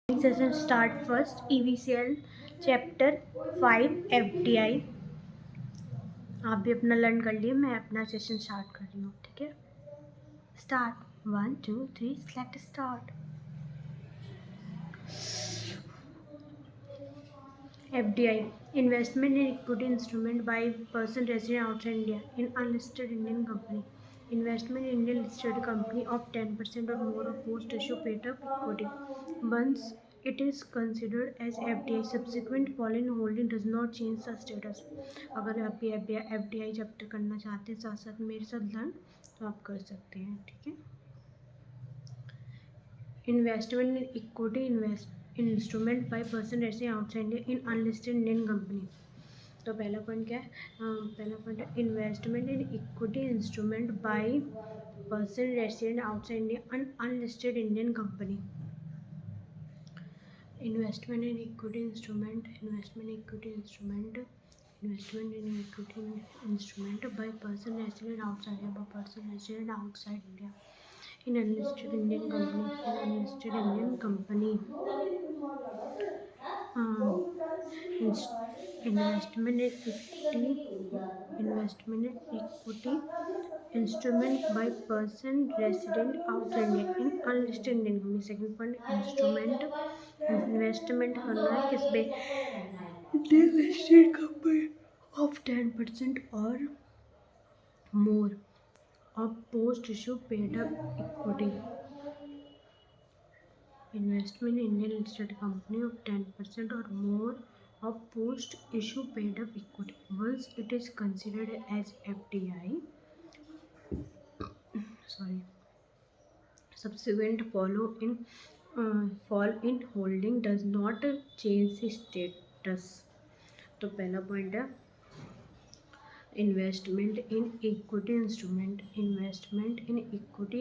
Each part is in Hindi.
Session start first. EVCL chapter 5 FDI आप भी अपना लर्न कर लिए, मैं अपना सेशन स्टार्ट कर रही हूँ. ठीक है, start 1 2 3 select start. FDI investment in equity instrument by person resident outside India in unlisted Indian company. Investment in Indian listed company of 10% or more of post issue paid up equity. Once it is considered as FDI, subsequent fall in holding does not change the status. अगर आप ये FDI जब तक करना चाहते हैं साथ साथ मेरे साथ लर्न तो आप कर सकते हैं. ठीक है, investment in equity instrument by person resident outside India in unlisted Indian company. तो पहला पॉइंट क्या है? पहला पॉइंट है investment in equity instrument by person resident outside India in unlisted Indian company. Investment in equity instrument by person resident outside India in unlisted Indian company. Investment in equity instrument by person resident outside India in unlisted Indian company. Second point, investment करना है किस पे? Indian listed company of 10% or more of post issue paid up equity. Investment in Indian listed company of 10% or more of post issue paid up equity. Once it is considered as FDI, subsequent fall in holding does not change the status. तो पहला पॉइंट है investment in equity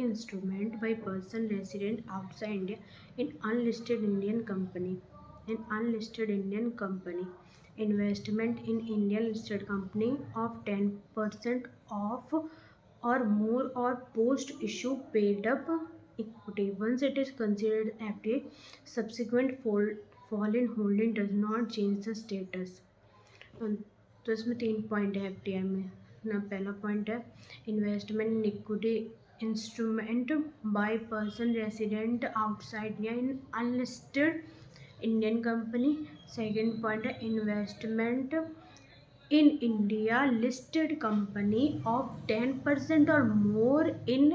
instrument by person resident outside India in unlisted Indian company. Investment in Indian listed company of 10% of or more or post issue paid up equity. Once it is considered FDI, subsequent fall in holding does not change the status. तो इसमें 3 पॉइंट है FDI में ना. पहला पॉइंट है investment in equity instrument by person resident outside India in unlisted Indian company. Second point है investment in India listed company of 10% और more in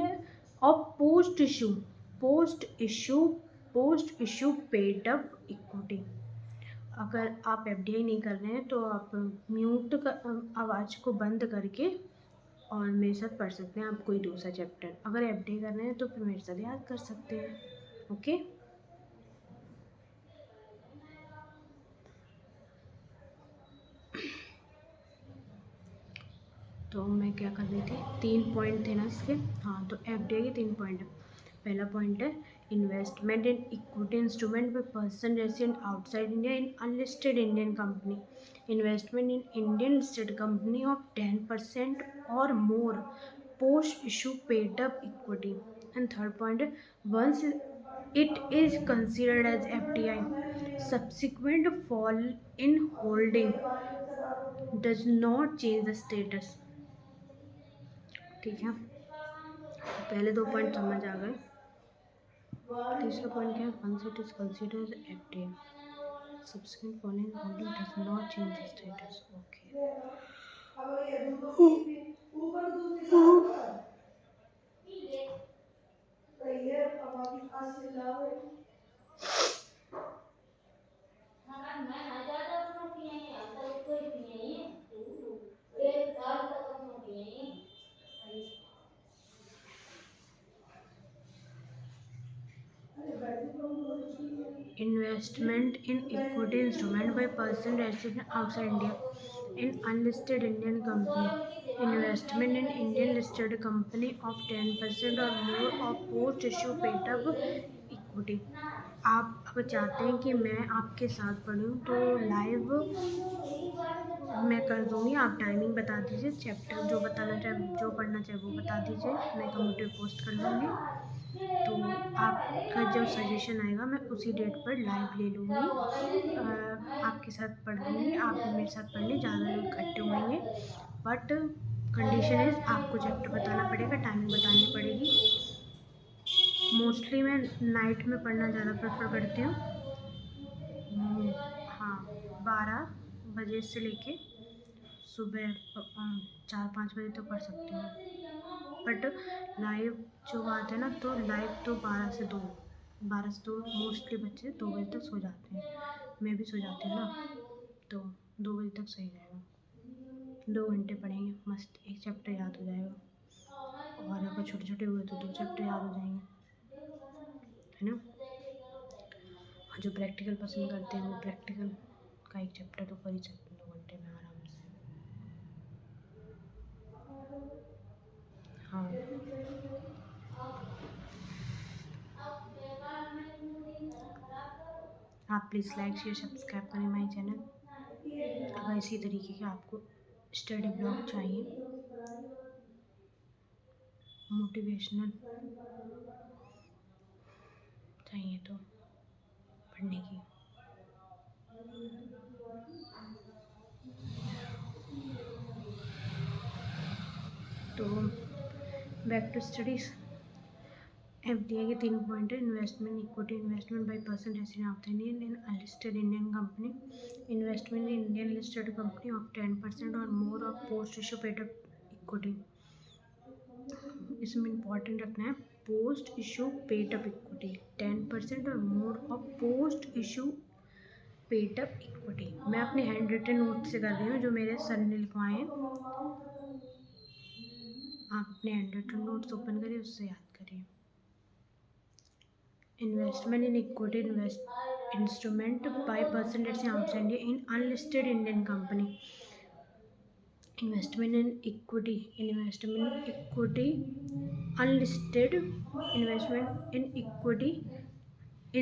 of post issue paid up equity. अगर आप FDI नहीं कर रहे हैं तो आप म्यूट आवाज़ को बंद करके और मेरे साथ पढ़ सकते हैं आप कोई दूसरा चैप्टर. अगर FDI कर रहे हैं तो फिर मेरे साथ याद कर सकते हैं. ओके, तो मैं क्या कर रही थी, 3 पॉइंट थे ना इसके. हाँ, तो FDI के 3 पॉइंट है. पहला पॉइंट है investment in equity instrument by person resident outside India in unlisted Indian company. Investment in Indian listed company of 10% और more post issue paid up equity. And third point है once it is considered as FDI, subsequent fall in holding does not change the status. ठीक है, पहले 2 पॉइंट समझ आ गए. तीसरा पॉइंट क्या है? Once it is considered FDI, subsequent fall in holding does not change the status. Okay, investment in equity instrument by person resident outside India in unlisted Indian company. Investment in Indian listed company of 10% or more of post issue paid up equity. आप अगर चाहते हैं कि मैं आपके साथ पढ़ूँ तो लाइव मैं कर दूँगी. आप टाइमिंग बता दीजिए, चैप्टर जो बताना चाहे, जो पढ़ना चाहे वो बता दीजिए, मैं कम्यूनिटी पोस्ट कर दूँगी. तो आपका जो सजेशन आएगा मैं उसी डेट पर लाइव ले लूँगी, आपके साथ पढ़ लूँगी, आप भी मेरे साथ पढ़ लें, ज़्यादा लोग इकट्ठे होंगे। बट कंडीशन इज़ आपको चैप्टर बताना पड़ेगा, टाइमिंग बतानी पड़ेगी। मोस्टली मैं नाइट में पढ़ना ज़्यादा प्रेफर करती हूँ। हाँ, 12 बजे से लेके सुबह 4-5 बजे तक पढ़ सकती हूँ। बट लाइव जो बात है ना, तो लाइव तो 12 से 2 मोस्टली बच्चे 2 बजे तक सो जाते हैं, मैं भी सो जाती हूँ ना, तो 2 बजे तक सही रहेगा। 2 घंटे पढ़ेंगे, मस्त एक चैप्टर याद हो जाएगा, और अगर छोटे छोटे हुए तो 2 चैप्टर याद हो जाएंगे, है ना। और जो प्रैक्टिकल पसंद करते हैं वो प्रैक्टिकल का एक चैप्टर तो कर ही सकते हैं 2 घंटे में आराम से। हाँ, आप प्लीज़ लाइक शेयर सब्सक्राइब करें माई चैनल। अगर इसी तरीके के आपको स्टडी ब्लॉग चाहिए, मोटिवेशनल चाहिए तो पढ़ने की, तो बैक टू स्टडीज़। एफडीआई के 3 पॉइंट है: investment, equity investment by person resident of the Indian in unlisted Indian company, investment in Indian listed company of 10% और more of post issue paid equity. इसमें इंपॉर्टेंट रखना है post issue paid up equity 10% और more of post issue paid up equity. मैं अपने हैंड रिटन नोट से कर रही हूँ, जो मेरे सर ने लिखवाए हैं। आप अपने हैंड रिटन नोट्स ओपन करिए, उससे याद करिए। Investment in equity instrument by person resident outside India in unlisted Indian company. Investment in equity unlisted investment in equity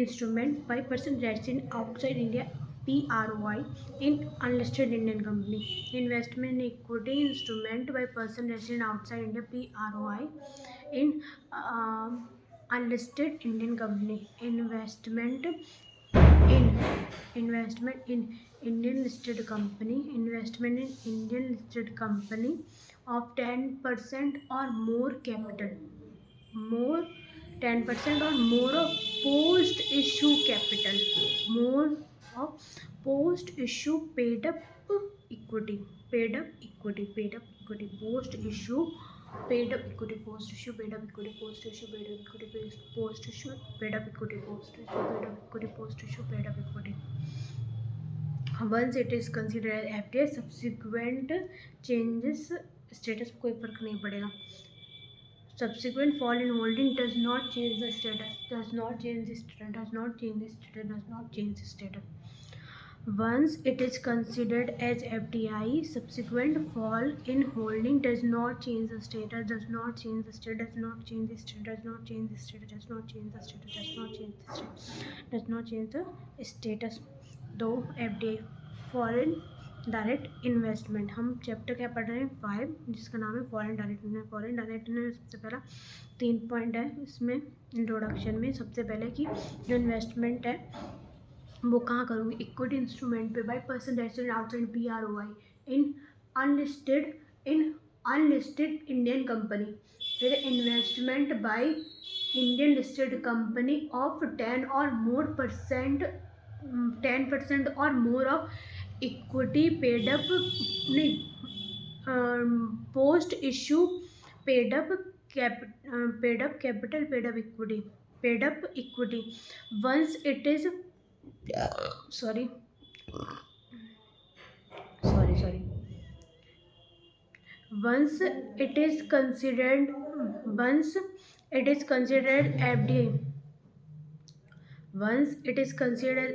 instrument by person resident outside India PROI in unlisted Indian company. Investment in equity instrument by person resident outside India PROI in unlisted Indian company. Investment in Indian listed company. Investment in Indian listed company of 10% or more capital. More 10% or more of post issue capital. More of post issue paid up equity. Paid up equity. Paid up equity. Post issue paid up equity. Post issue paid up equity. Post issue paid up equity. Post issue paid up equity. Post issue paid up equity. Post issue paid up equity. Once it is considered as FDI, subsequent changes status कोई फर्क नहीं पड़ेगा. Subsequent fall in holding does not change the status. Does not change the status. Does not change the status. Does not change the status. Once it is considered as FDI, subsequent fall in holding does not change the status. Does not change the status. Does not change the status. Does not change the status. Does not change the status. Does not change the status. Does not change the status. दो FDI फॉरेन डायरेक्ट इन्वेस्टमेंट। हम चैप्टर क्या पढ़ रहे हैं 5, जिसका नाम है foreign direct investment. Foreign direct investment सबसे पहला 3 पॉइंट है इसमें इंट्रोडक्शन में। सबसे पहले कि जो इन्वेस्टमेंट है वो कहाँ करूँगी, इक्विटी इंस्ट्रूमेंट पे by person resident outside PROI in unlisted Indian company. फिर investment by Indian listed company of 10% or more of equity paid up post issue paid up capital paid up equity once it is sorry once it is considered FDI. Once it is considered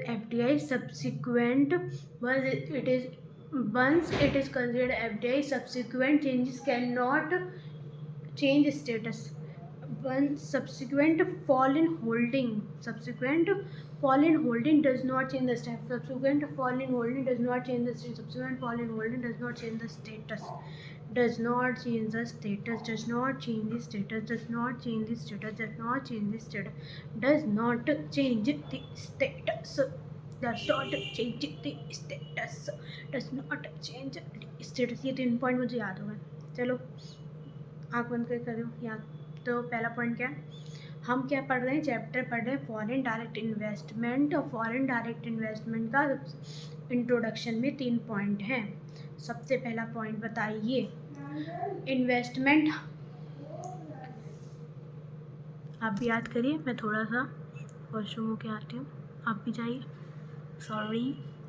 FDI, subsequent changes cannot change status. One subsequent fall in holding does not change the status. Subsequent fall in holding does not change the status. does not change the status, does not change the status, does not change the status, does not change the status, does not change the status, does not change the status, does not change the status। ये 3 पॉइंट मुझे याद होगा। चलो आँख बंद करके कर रही हूँ याद। तो पहला पॉइंट क्या है, हम क्या पढ़ रहे हैं, चैप्टर पढ़ रहे हैं फॉरेन डायरेक्ट इन्वेस्टमेंट। और फॉरेन डायरेक्ट इन्वेस्टमेंट का इंट्रोडक्शन में 3 पॉइंट हैं। सबसे पहला पॉइंट बताइए, इन्वेस्टमेंट। आप भी याद करिए, मैं थोड़ा सा वॉशरूम के आती हूँ, आप भी जाइए। सॉरी।